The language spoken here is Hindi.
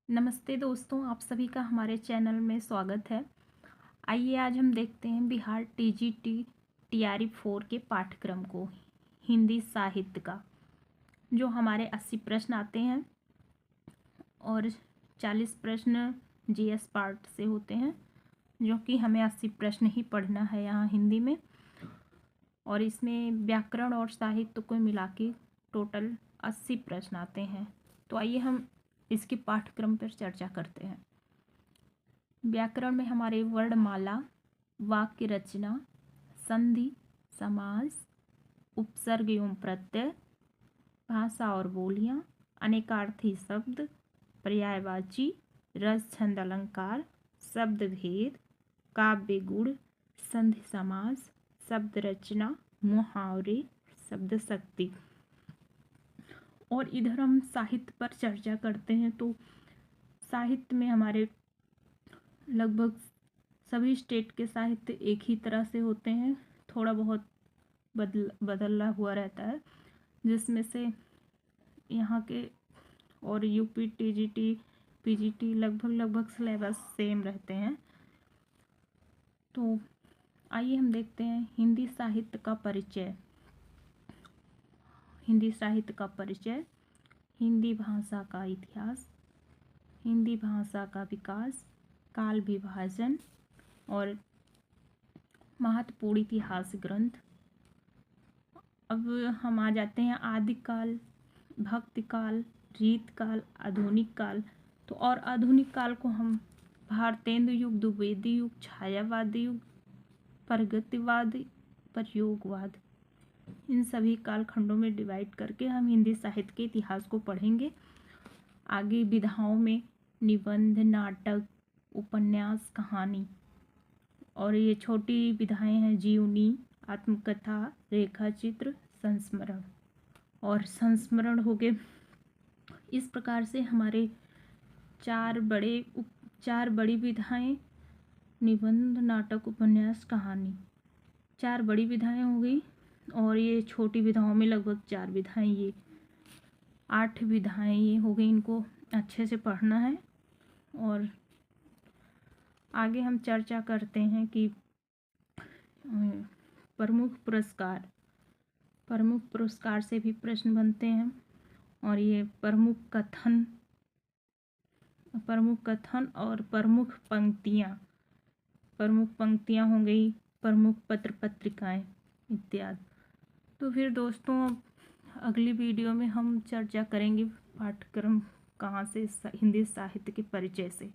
नमस्ते दोस्तों, आप सभी का हमारे चैनल में स्वागत है। आइए आज हम देखते हैं बिहार टीजीटी टीआरई 4 के पाठ्यक्रम को, हिंदी साहित्य का। जो हमारे 80 प्रश्न आते हैं और 40 प्रश्न जीएस पार्ट से होते हैं, जो कि हमें 80 प्रश्न ही पढ़ना है यहाँ हिंदी में। और इसमें व्याकरण और साहित्य को मिला के टोटल 80 प्रश्न आते हैं। तो आइए हम इसके पाठ्यक्रम पर चर्चा करते हैं। व्याकरण में हमारे वर्णमाला, वाक्य रचना, संधि, समास, उपसर्ग एवं प्रत्यय, भाषा और बोलियां, अनेकार्थी शब्द, पर्यायवाची, रस छंद अलंकार, शब्द भेद, काव्य गुण, संधि समास, शब्द रचना, मुहावरे, शब्द शक्ति। और इधर हम साहित्य पर चर्चा करते हैं। तो साहित्य में हमारे लगभग सभी स्टेट के साहित्य एक ही तरह से होते हैं, थोड़ा बहुत बदला हुआ रहता है, जिसमें से यहाँ के और यूपी टीजीटी पीजीटी लगभग सिलेबस सेम रहते हैं। तो आइए हम देखते हैं हिंदी साहित्य का परिचय। हिंदी साहित्य का परिचय: हिंदी भाषा का इतिहास, हिंदी भाषा का विकास, काल विभाजन और महत्वपूर्ण इतिहास ग्रंथ। अब हम आ जाते हैं आदिकाल, भक्तिकाल, रीतकाल, आधुनिक काल। तो और आधुनिक काल को हम भारतेंदु युग, द्विवेदी युग, छायावादी युग, प्रगतिवाद, प्रयोगवाद, इन सभी कालखंडों में डिवाइड करके हम हिंदी साहित्य के इतिहास को पढ़ेंगे। आगे विधाओं में निबंध, नाटक, उपन्यास, कहानी, और ये छोटी विधाएं हैं जीवनी, आत्मकथा, रेखाचित्र, संस्मरण। और संस्मरण हो गए। इस प्रकार से हमारे चार बड़ी विधाएं, निबंध, नाटक, उपन्यास, कहानी, 4 बड़ी विधाएं हो गई। और ये छोटी विधाओं में लगभग 4 विधाएं, ये 8 विधाएं ये हो गई। इनको अच्छे से पढ़ना है। और आगे हम चर्चा करते हैं कि प्रमुख पुरस्कार से भी प्रश्न बनते हैं। और ये प्रमुख कथन और प्रमुख पंक्तियां हो गई, प्रमुख पत्र पत्रिकाएं इत्यादि। तो फिर दोस्तों अगली वीडियो में हम चर्चा करेंगे पाठ्यक्रम कहाँ से, हिंदी साहित्य के परिचय से।